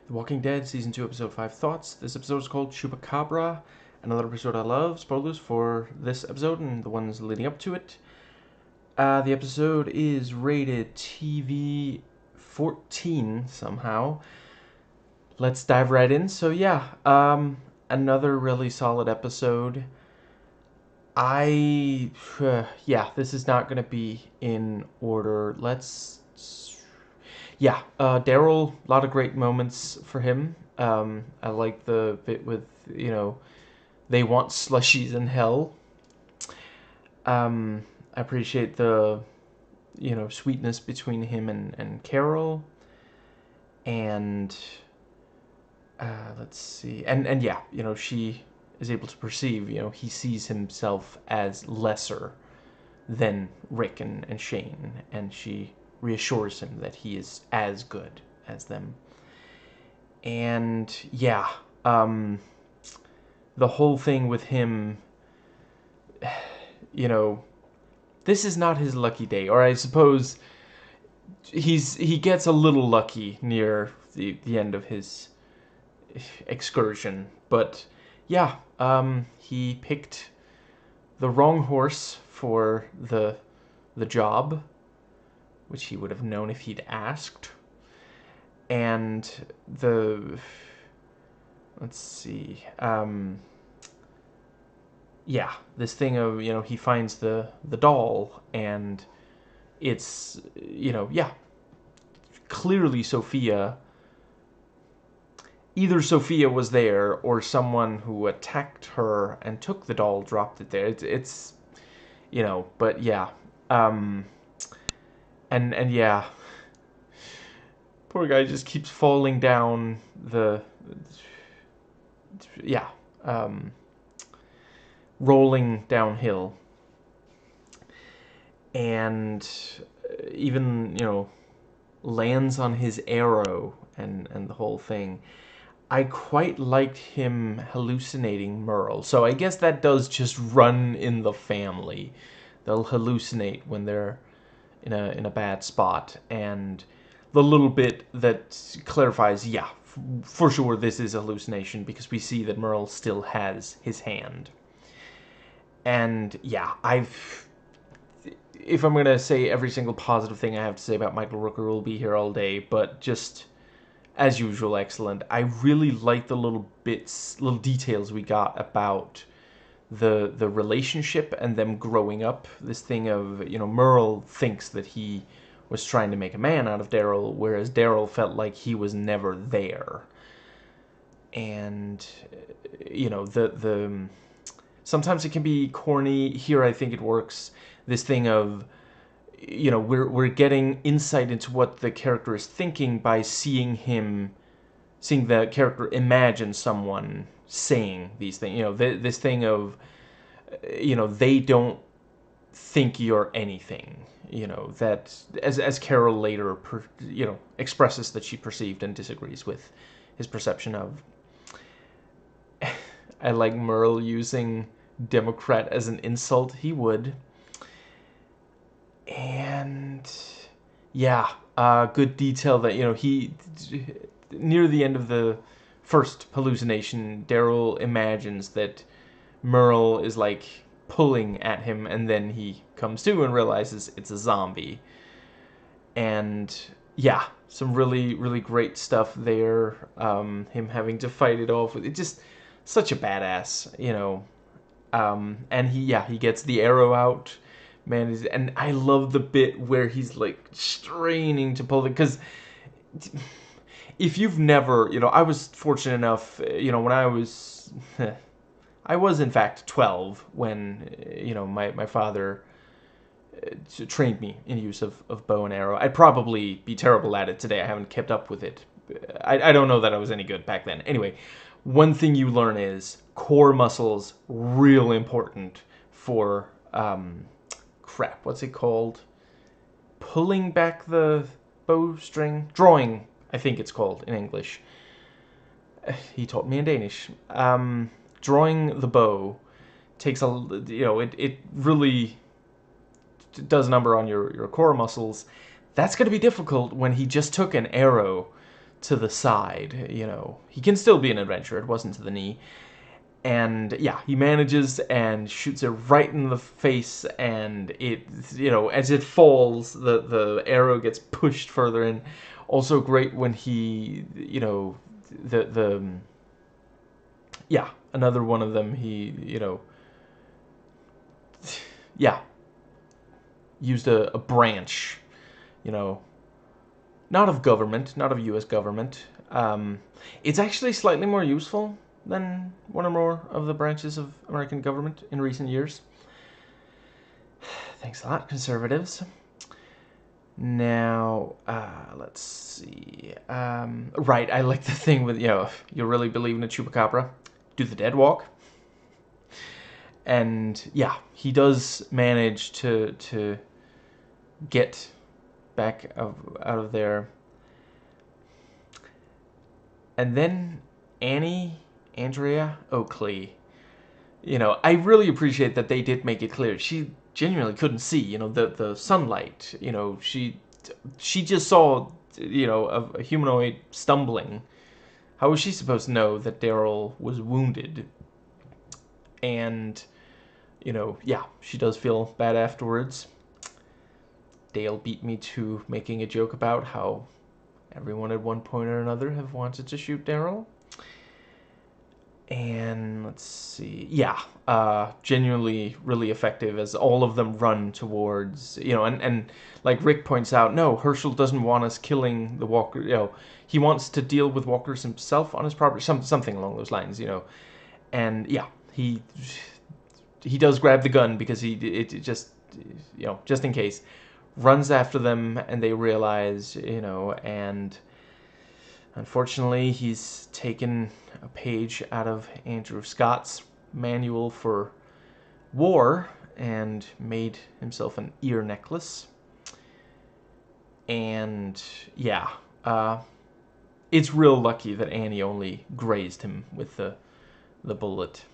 The Walking Dead Season 2, Episode 5 Thoughts. This episode is called Chupacabra. Another episode I love. Spoilers for this episode and the ones leading up to it. The episode is rated TV 14 somehow. Let's dive right in. So yeah, another really solid episode. This is not going to be in order. Daryl, a lot of great moments for him. I like the bit with, they want slushies in hell. I appreciate the, sweetness between him and Carol. And, let's see. And yeah, she is able to perceive, he sees himself as lesser than Rick and Shane. And she reassures him that he is as good as them. And yeah, the whole thing with him, this is not his lucky day, or I suppose he gets a little lucky near the end of his excursion, but yeah, he picked the wrong horse for the job, which he would have known if he'd asked. And let's see, this thing of, he finds the doll, and it's, clearly Sophia. Either Sophia was there, or someone who attacked her and took the doll dropped it there. It's but yeah, and yeah, poor guy just keeps falling down rolling downhill, and even lands on his arrow and the whole thing. I quite liked him hallucinating Merle. So I guess that does just run in the family. They'll hallucinate when they're in a bad spot, and the little bit that clarifies, yeah, for sure this is a hallucination, because we see that Merle still has his hand. And yeah, if I'm gonna say every single positive thing I have to say about Michael Rooker, will be here all day, but just as usual, excellent. I really like the little details we got about the relationship and them growing up. This thing of, Merle thinks that he was trying to make a man out of Daryl, whereas Daryl felt like he was never there. And, the sometimes it can be corny. Here I think it works. This thing of, we're getting insight into what the character is thinking by seeing the character imagine someone saying these things. This thing of, they don't think you're anything. That as Carol later, expresses that she perceived and disagrees with his perception of. I like Merle using Democrat as an insult. He would. And yeah, good detail that, he, near the end of the first hallucination, Daryl imagines that Merle is like pulling at him, and then he comes to and realizes it's a zombie. And yeah, some really, really great stuff there. Him having to fight it off. It just such a badass, and he gets the arrow out. Man, and I love the bit where he's like straining to pull it, because if you've never, I was fortunate enough, when I was in fact 12 when, my father trained me in use of bow and arrow. I'd probably be terrible at it today. I haven't kept up with it. I don't know that I was any good back then. Anyway, one thing you learn is core muscles, real important for, what's it called? Pulling back the bowstring? Drawing, I think it's called in English. He taught me in Danish. Drawing the bow takes it really does a number on your core muscles. That's going to be difficult when he just took an arrow to the side. He can still be an adventurer. It wasn't to the knee. And yeah, he manages and shoots it right in the face, and it, as it falls, the arrow gets pushed further in. Also great when he, the yeah, another one of them, he, yeah, used a branch, not of government, not of U.S. government. It's actually slightly more useful than one or more of the branches of American government in recent years. Thanks a lot, conservatives. Now, let's see. Right, I like the thing with, you really believe in a Chupacabra? Do the dead walk. And yeah, he does manage to get back out of there. And then Andrea Oakley, I really appreciate that they did make it clear she genuinely couldn't see, the sunlight. She just saw, a humanoid stumbling. How was she supposed to know that Daryl was wounded? And, yeah, she does feel bad afterwards. Dale beat me to making a joke about how everyone at one point or another have wanted to shoot Daryl. And let's see, yeah, genuinely really effective as all of them run towards, and like Rick points out, no, Herschel doesn't want us killing the walker, he wants to deal with walkers himself on his property, something along those lines, and yeah, he does grab the gun because it just, just in case, runs after them, and they realize, and unfortunately, he's taken a page out of Andrew Scott's manual for war and made himself an ear necklace. And yeah, it's real lucky that Annie only grazed him with the bullet.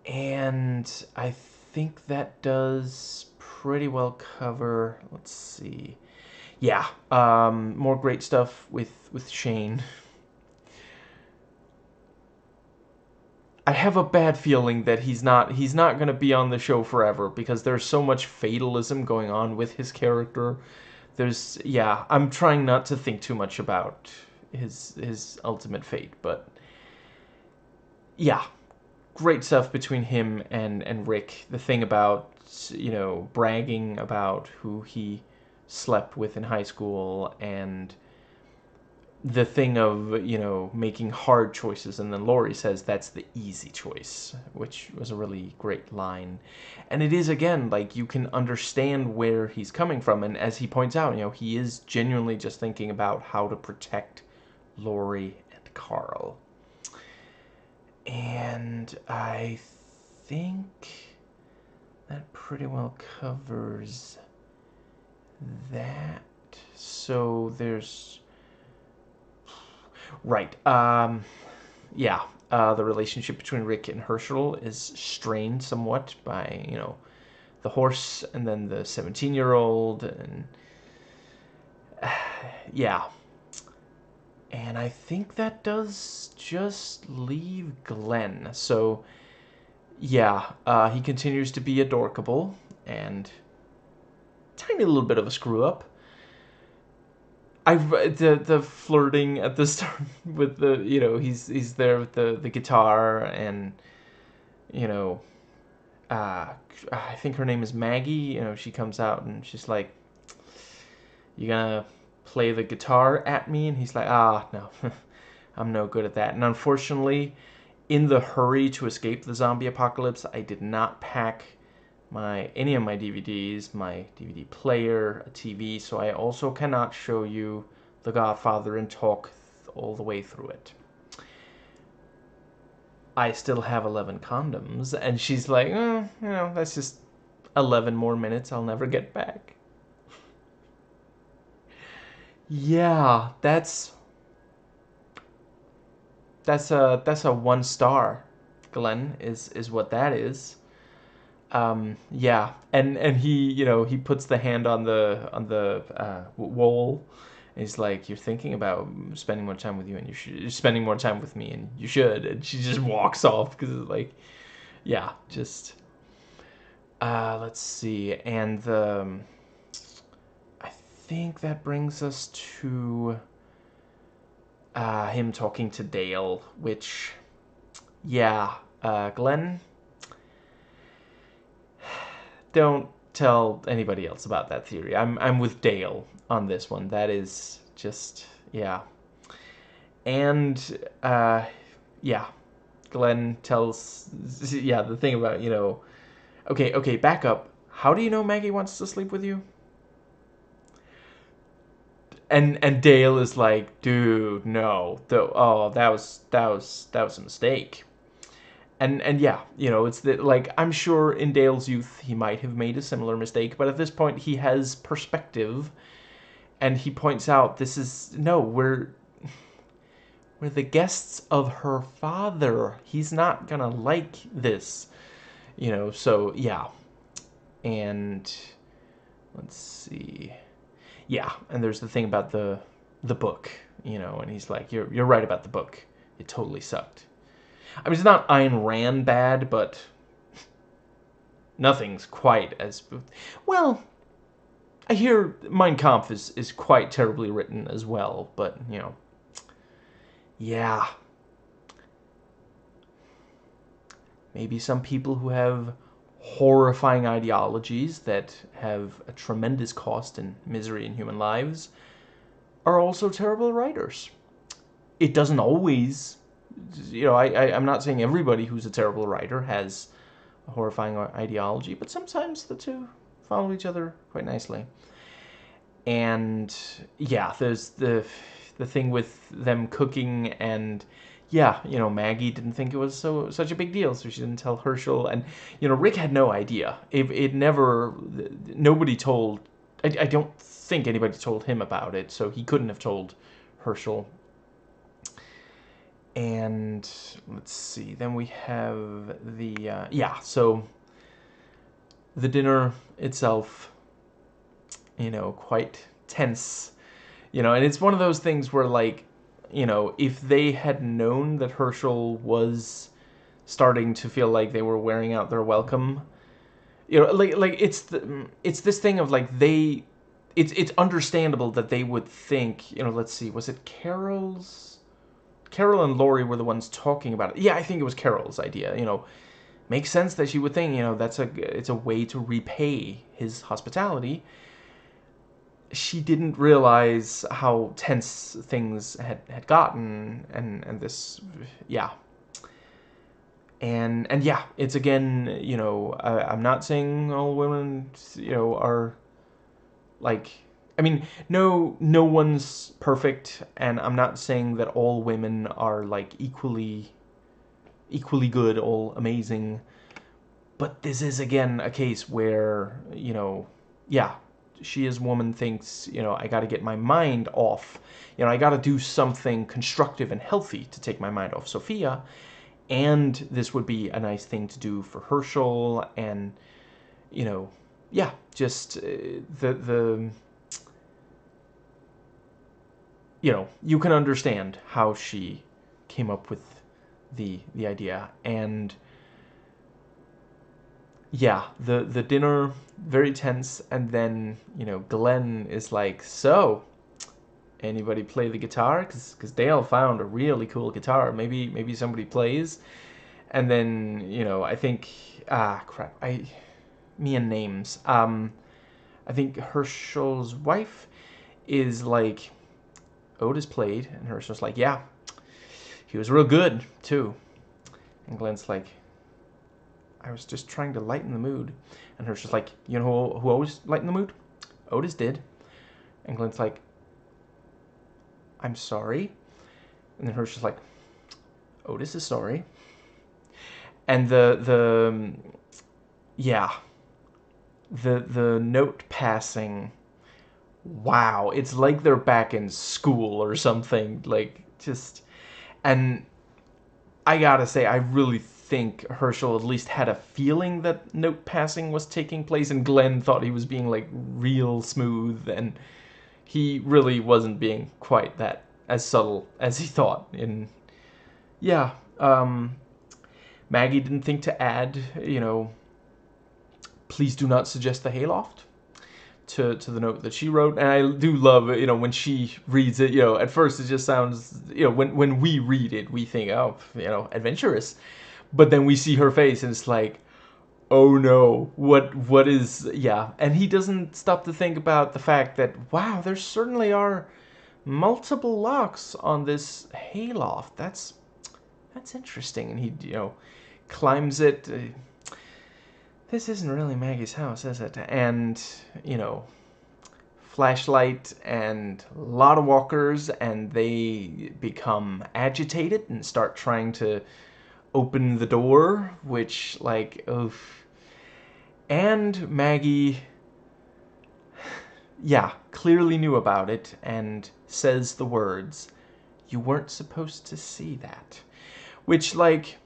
And I think that does pretty well cover, let's see. Yeah, more great stuff with Shane. I have a bad feeling that he's not going to be on the show forever because there's so much fatalism going on with his character. I'm trying not to think too much about his ultimate fate, but yeah, great stuff between him and Rick. The thing about, bragging about who he slept with in high school, and the thing of, making hard choices, and then Laurie says that's the easy choice, which was a really great line. And it is, again, like, you can understand where he's coming from, and as he points out, he is genuinely just thinking about how to protect Laurie and Carl. And I think that pretty well covers that. So there's, right, yeah, the relationship between Rick and Herschel is strained somewhat by, the horse and then the 17-year-old, and yeah. And I think that does just leave Glenn. So yeah, he continues to be adorkable and tiny little bit of a screw up. The flirting at the start with the, he's there with the guitar, and I think her name is Maggie. She comes out and she's like, "You gonna play the guitar at me?" And he's like, no, I'm no good at that. And unfortunately, in the hurry to escape the zombie apocalypse, I did not pack any of my DVDs, my DVD player, a TV, so I also cannot show you The Godfather and talk all the way through it. I still have 11 condoms, and she's like, that's just 11 more minutes I'll never get back. Yeah, that's a 1 star, Glenn, is what that is. Yeah, and he he puts the hand on the wall, he's like, you're thinking about spending more time with you, and you're spending more time with me, and you should. And she just walks off because like, yeah, just. Let's see, and I think that brings us to him talking to Dale, which, yeah, Glenn, don't tell anybody else about that theory. I'm with Dale on this one. That is just, yeah. And yeah, Glenn tells, yeah, the thing about, okay, back up. How do you know Maggie wants to sleep with you? And Dale is like, dude, no, that was a mistake. And yeah, it's like, I'm sure in Dale's youth he might have made a similar mistake, but at this point he has perspective, and he points out, this is no, we're the guests of her father. He's not gonna like this, So yeah, and let's see. Yeah, and there's the thing about the book, and he's like, you're right about the book. It totally sucked. I mean, it's not Ayn Rand bad, but nothing's quite as well. I hear Mein Kampf is quite terribly written as well, but yeah. Maybe some people who have horrifying ideologies that have a tremendous cost and misery in human lives are also terrible writers. It doesn't always, I'm not saying everybody who's a terrible writer has a horrifying ideology, but sometimes the two follow each other quite nicely. And yeah, there's the thing with them cooking, and yeah, Maggie didn't think it was such a big deal, so she didn't tell Herschel. And Rick had no idea. It never, nobody told. I don't think anybody told him about it, so he couldn't have told Herschel. And let's see, then we have the so the dinner itself, quite tense, and it's one of those things where, like, if they had known that Herschel was starting to feel like they were wearing out their welcome, like it's this thing of like it's understandable that they would think, let's see, was it Carol and Laurie were the ones talking about it. Yeah, I think it was Carol's idea. Makes sense that she would think, it's a way to repay his hospitality. She didn't realize how tense things had gotten, and this, yeah. And yeah, it's again, I'm not saying all women, are like, I mean, no one's perfect, and I'm not saying that all women are like equally good, all amazing. But this is again a case where, yeah, she as woman thinks, I got to get my mind off. I got to do something constructive and healthy to take my mind off Sophia, and this would be a nice thing to do for Herschel, and yeah, just the you can understand how she came up with the idea. And yeah, the dinner, very tense, and then Glenn is like, so anybody play the guitar, because Dale found a really cool guitar, maybe somebody plays. And then I think, crap, me and names, I think Herschel's wife is like, Otis played, and Herschel's like, yeah, he was real good too. And Glenn's like, I was just trying to lighten the mood. And Herschel's like, who always lightened the mood? Otis did. And Glenn's like, I'm sorry. And then Herschel's like, Otis is sorry. And the note passing, wow, it's like they're back in school or something, like, just. And I gotta say, I really think Herschel at least had a feeling that note passing was taking place, and Glenn thought he was being like real smooth. And he really wasn't being quite that as subtle as he thought. And yeah, Maggie didn't think to add, please do not suggest the hayloft to the note that she wrote. And I do love, when she reads it, at first it just sounds, when we read it, we think, oh, adventurous. But then we see her face and it's like, oh no, what is, yeah. And he doesn't stop to think about the fact that, wow, there certainly are multiple locks on this hayloft. That's interesting. And he, climbs it. This isn't really Maggie's house, is it? And, flashlight and a lot of walkers, and they become agitated and start trying to open the door, which, like, oof. And Maggie, yeah, clearly knew about it and says the words, "You weren't supposed to see that." Which, like,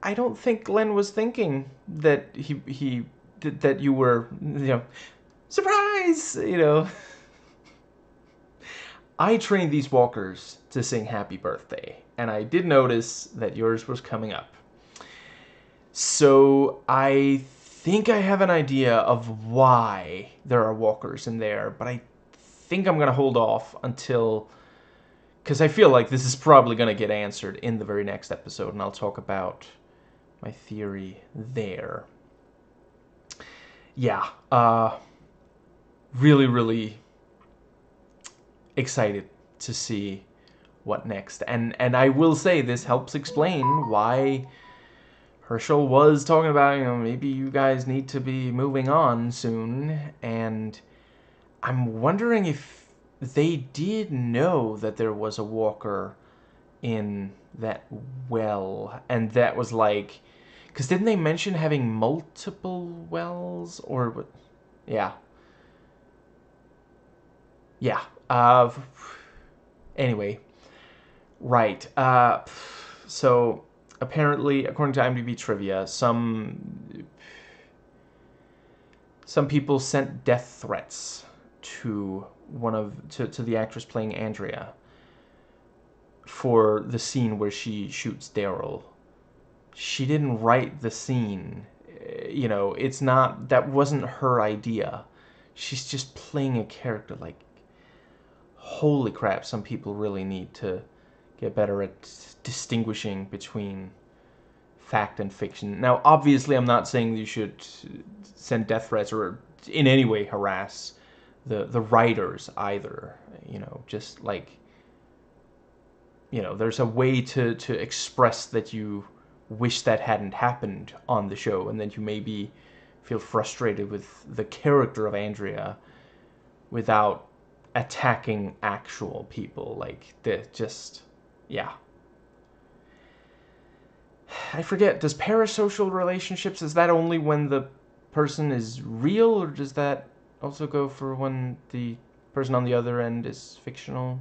I don't think Glenn was thinking that that you were, surprise, I trained these walkers to sing happy birthday, and I did notice that yours was coming up. So I think I have an idea of why there are walkers in there, but I think I'm going to hold off until, because I feel like this is probably going to get answered in the very next episode, and I'll talk about my theory there. Yeah, really, really excited to see what next. And I will say this helps explain why Herschel was talking about, maybe you guys need to be moving on soon. And I'm wondering if they did know that there was a walker in that well, and that was like, because didn't they mention having multiple wells, or what? Yeah. Yeah. Anyway, right. So apparently, according to IMDb trivia, some people sent death threats to to the actress playing Andrea for the scene where she shoots Daryl. She didn't write the scene. It's not, that wasn't her idea. She's just playing a character. Like, holy crap, some people really need to get better at distinguishing between fact and fiction. Now, obviously, I'm not saying you should send death threats or in any way harass the writers either. Just like, there's a way to express that you wish that hadn't happened on the show, and that you maybe feel frustrated with the character of Andrea without attacking actual people. Like, yeah. I forget, does parasocial relationships, is that only when the person is real, or does that also go for when the person on the other end is fictional?